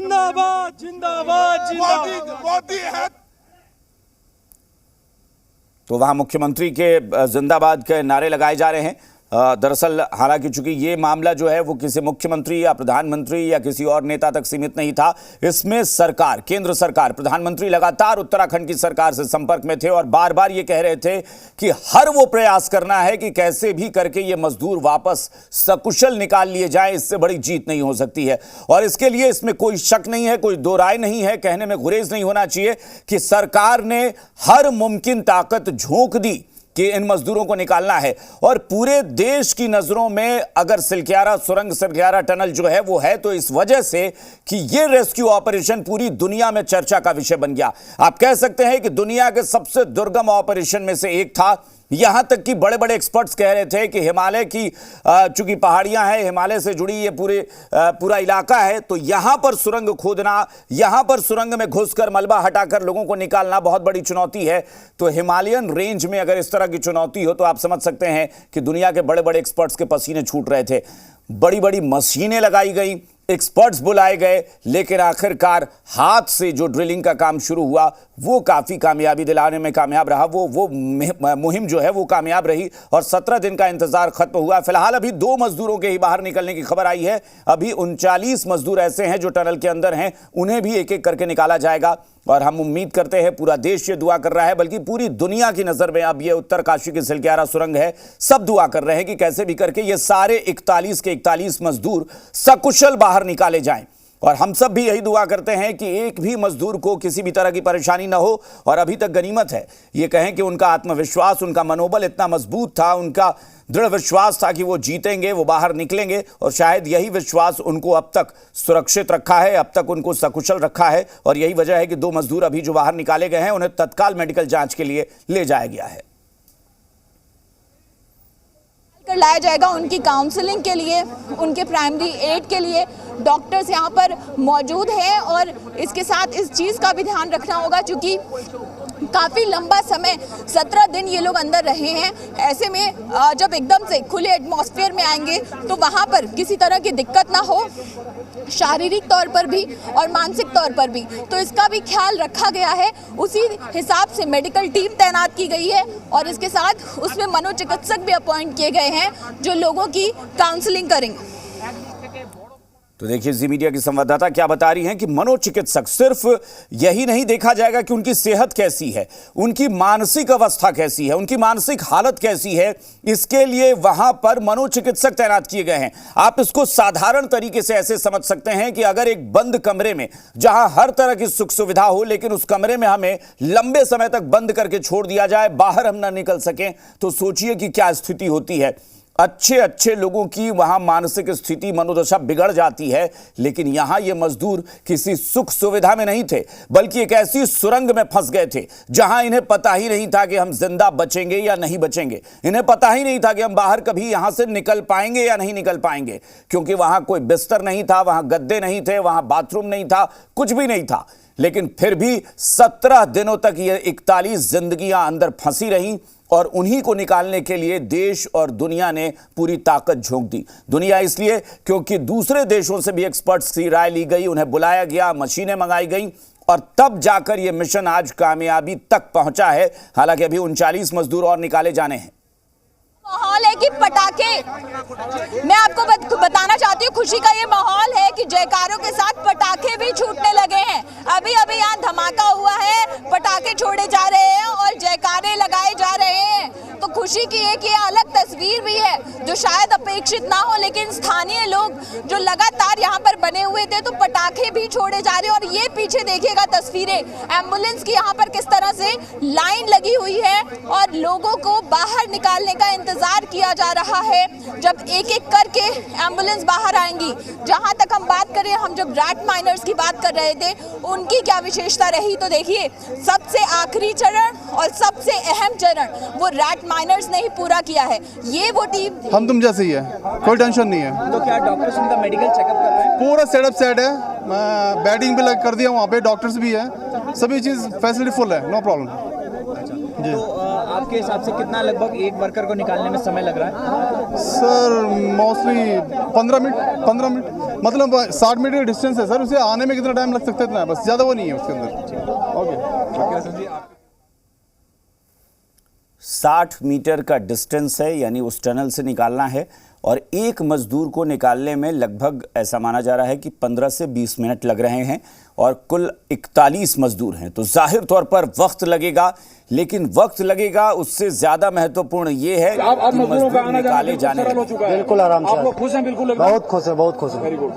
जिंदाबाद जिंदाबाद जिंदाबाद मोदी है। तो वहां मुख्यमंत्री के जिंदाबाद के नारे लगाए जा रहे हैं। दरअसल हालांकि चूंकि ये मामला जो है वो किसी मुख्यमंत्री या प्रधानमंत्री या किसी और नेता तक सीमित नहीं था, इसमें सरकार, केंद्र सरकार, प्रधानमंत्री लगातार उत्तराखंड की सरकार से संपर्क में थे और बार बार ये कह रहे थे कि हर वो प्रयास करना है कि कैसे भी करके ये मजदूर वापस सकुशल निकाल लिए जाएं, इससे बड़ी जीत नहीं हो सकती है। और इसके लिए इसमें कोई शक नहीं है, कोई दो राय नहीं है, कहने में गुरेज नहीं होना चाहिए कि सरकार ने हर मुमकिन ताकत झोंक दी कि इन मजदूरों को निकालना है। और पूरे देश की नजरों में अगर सिलक्यारा सुरंग, सिलक्यारा टनल जो है वो है तो इस वजह से कि ये रेस्क्यू ऑपरेशन पूरी दुनिया में चर्चा का विषय बन गया। आप कह सकते हैं कि दुनिया के सबसे दुर्गम ऑपरेशन में से एक था। यहां तक कि बड़े बड़े एक्सपर्ट्स कह रहे थे कि हिमालय की चूंकि पहाड़ियां हैं, हिमालय से जुड़ी ये पूरा इलाका है, तो यहां पर सुरंग खोदना, यहां पर सुरंग में घुसकर मलबा हटाकर लोगों को निकालना बहुत बड़ी चुनौती है। तो हिमालयन रेंज में अगर इस तरह की चुनौती हो तो आप समझ सकते हैं कि दुनिया के बड़े बड़े एक्सपर्ट्स के पसीने छूट रहे थे। बड़ी बड़ी मशीनें लगाई गई, एक्सपर्ट्स बुलाए गए, लेकिन आखिरकार हाथ से जो ड्रिलिंग का काम शुरू हुआ वो काफ़ी कामयाबी दिलाने में कामयाब रहा। वो मुहिम जो है वो कामयाब रही और 17 दिन का इंतजार खत्म हुआ। फिलहाल अभी 2 मजदूरों के ही बाहर निकलने की खबर आई है। अभी 39 मजदूर ऐसे हैं जो टनल के अंदर हैं, उन्हें भी एक एक करके निकाला जाएगा। और हम उम्मीद करते हैं, पूरा देश ये दुआ कर रहा है, बल्कि पूरी दुनिया की नज़र में अब ये उत्तरकाशी की सिलक्यारा सुरंग है, सब दुआ कर रहे हैं कि कैसे भी करके ये सारे 41 के 41 मजदूर सकुशल बाहर निकाले जाएं। और हम सब भी यही दुआ करते हैं कि एक भी मजदूर को किसी भी तरह की परेशानी ना हो। और अभी तक गनीमत है ये कहें कि उनका आत्मविश्वास, उनका मनोबल इतना मजबूत था, उनका दृढ़ विश्वास था कि वो जीतेंगे, वो बाहर निकलेंगे। और शायद यही विश्वास उनको अब तक सुरक्षित रखा है, अब तक उनको सकुशल रखा है। और यही वजह है कि 2 मजदूर अभी जो बाहर निकाले गए हैं उन्हें तत्काल मेडिकल जांच के लिए ले जाया गया है, लाया जाएगा उनकी काउंसलिंग के लिए, उनके प्राइमरी एड के लिए। डॉक्टर्स यहाँ पर मौजूद हैं और इसके साथ इस चीज़ का भी ध्यान रखना होगा क्योंकि काफ़ी लंबा समय 17 दिन ये लोग अंदर रहे हैं। ऐसे में जब एकदम से खुले एटमॉस्फेयर में आएंगे तो वहाँ पर किसी तरह की दिक्कत ना हो, शारीरिक तौर पर भी और मानसिक तौर पर भी, तो इसका भी ख्याल रखा गया है। उसी हिसाब से मेडिकल टीम तैनात की गई है और इसके साथ उसमें मनोचिकित्सक भी अपॉइंट किए गए हैं जो लोगों की काउंसलिंग करेंगे। तो देखिए जी मीडिया की संवाददाता क्या बता रही हैं कि मनोचिकित्सक, सिर्फ यही नहीं देखा जाएगा कि उनकी सेहत कैसी है, उनकी मानसिक अवस्था कैसी है, उनकी मानसिक हालत कैसी है, इसके लिए वहां पर मनोचिकित्सक तैनात किए गए हैं। आप इसको साधारण तरीके से ऐसे समझ सकते हैं कि अगर एक बंद कमरे में, जहां हर तरह की सुख सुविधा हो, लेकिन उस कमरे में हमें लंबे समय तक बंद करके छोड़ दिया जाए, बाहर हम ना निकल सकें, तो सोचिए कि क्या स्थिति होती है। अच्छे लोगों की वहां मानसिक स्थिति, मनोदशा बिगड़ जाती है। लेकिन यहां ये मजदूर किसी सुख सुविधा में नहीं थे, बल्कि एक ऐसी सुरंग में फंस गए थे जहां इन्हें पता ही नहीं था कि हम जिंदा बचेंगे या नहीं बचेंगे। इन्हें पता ही नहीं था कि हम बाहर कभी यहां से निकल पाएंगे या नहीं निकल पाएंगे, क्योंकि वहां कोई बिस्तर नहीं था, वहां गद्दे नहीं थे, वहां बाथरूम नहीं था, कुछ भी नहीं था। लेकिन फिर भी 17 दिनों तक ये 41 जिंदगियां अंदर फंसी रहीं और उन्हीं को निकालने के लिए देश और दुनिया ने पूरी ताकत झोंक दी। दुनिया इसलिए क्योंकि दूसरे देशों से भी एक्सपर्ट्स की राय ली गई, उन्हें बुलाया गया, मशीनें मंगाई गई और तब जाकर यह मिशन आज कामयाबी तक पहुंचा है। हालांकि अभी 39 मजदूर और निकाले जाने हैं। माहौल है कि पटाखे, मैं आपको बताना चाहती हूँ, खुशी का ये माहौल है कि जयकारों के साथ पटाखे भी छूटने लगे हैं। अभी यहाँ धमाका हुआ है, पटाखे छोड़े जा रहे हैं और जयकारे लगाए जा रहे हैं। तो खुशी की एक ये अलग तस्वीर भी है जो शायद अपेक्षित ना हो, लेकिन स्थानीय लोग जो लगातार यहाँ पर बने हुए थे तो पटाखे भी छोड़े जा रहे हैं। और ये पीछे देखिएगा तस्वीरें, एम्बुलेंस की यहाँ पर किस तरह से लाइन लगी हुई है और लोगों को बाहर निकालने का इंतजार किया जा रहा है। जब एक एक करके एम्बुलेंस बाहर आएंगी, जहां तक हम बात करें, हम जब रैट माइनर्स की बात कर रहे थे, उनकी क्या विशेषता रही, तो देखिए सबसे आखिरी चरण और सबसे अहम चरण वो रैट माइनर्स ने ही पूरा किया है। ये वो टीम हम तुम जैसे ही है, कोई टेंशन नहीं है। तो क्या डॉक्टर्स उनका मेडिकल चेकअप कर रहे हैं? पूरा सेटअप सेट है, बेडिंग भी कर दिया, वहाँ पे डॉक्टर्स भी है, सभी चीज़ फैसिलिटी फुल है, नो प्रॉब्लम। जी तो आपके हिसाब से कितना लगभग एक वर्कर को निकालने में समय लग रहा है? सर मोस्टली 15 मिनट मतलब 60 मीटर का डिस्टेंस है सर, उसे आने में कितना टाइम लग सकता है, इतना है बस, ज़्यादा वो नहीं है उसके अंदर। ओके 60 मीटर का डिस्टेंस है, यानी उस टनल से निकालना है और एक मजदूर को निकालने में लगभग ऐसा माना जा रहा है कि 15 से 20 मिनट लग रहे हैं और कुल 41 मजदूर हैं। तो जाहिर तौर पर वक्त लगेगा, लेकिन वक्त लगेगा उससे ज्यादा महत्वपूर्ण ये है कि मजदूर निकाले जाने लगे। बिल्कुल आराम से। आप लोग खुश हैं? बिल्कुल बहुत खुश है, बहुत खुश है। Very good.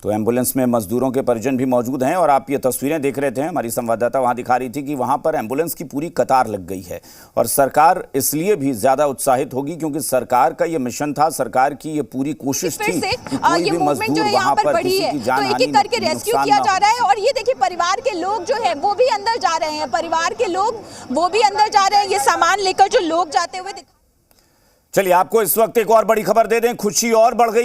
तो एम्बुलेंस में मजदूरों के परिजन भी मौजूद हैं और आप ये तस्वीरें देख रहे थे, हमारी संवाददाता वहां दिखा रही थी कि वहां पर एम्बुलेंस की पूरी कतार लग गई है। और सरकार इसलिए भी ज्यादा उत्साहित होगी क्योंकि सरकार का ये मिशन था, सरकार की ये पूरी कोशिश थी कि कोई भी मजदूर वहां पर किसी की जानहानि, तो एक एक करके रेस्क्यू किया जा रहा है। और ये देखिए परिवार के लोग जो है वो भी अंदर जा रहे हैं, परिवार के लोग वो भी अंदर जा रहे हैं, ये सामान लेकर जो लोग जाते हुए। चलिए आपको इस वक्त एक और बड़ी खबर दे दें, खुशी और बढ़ गई।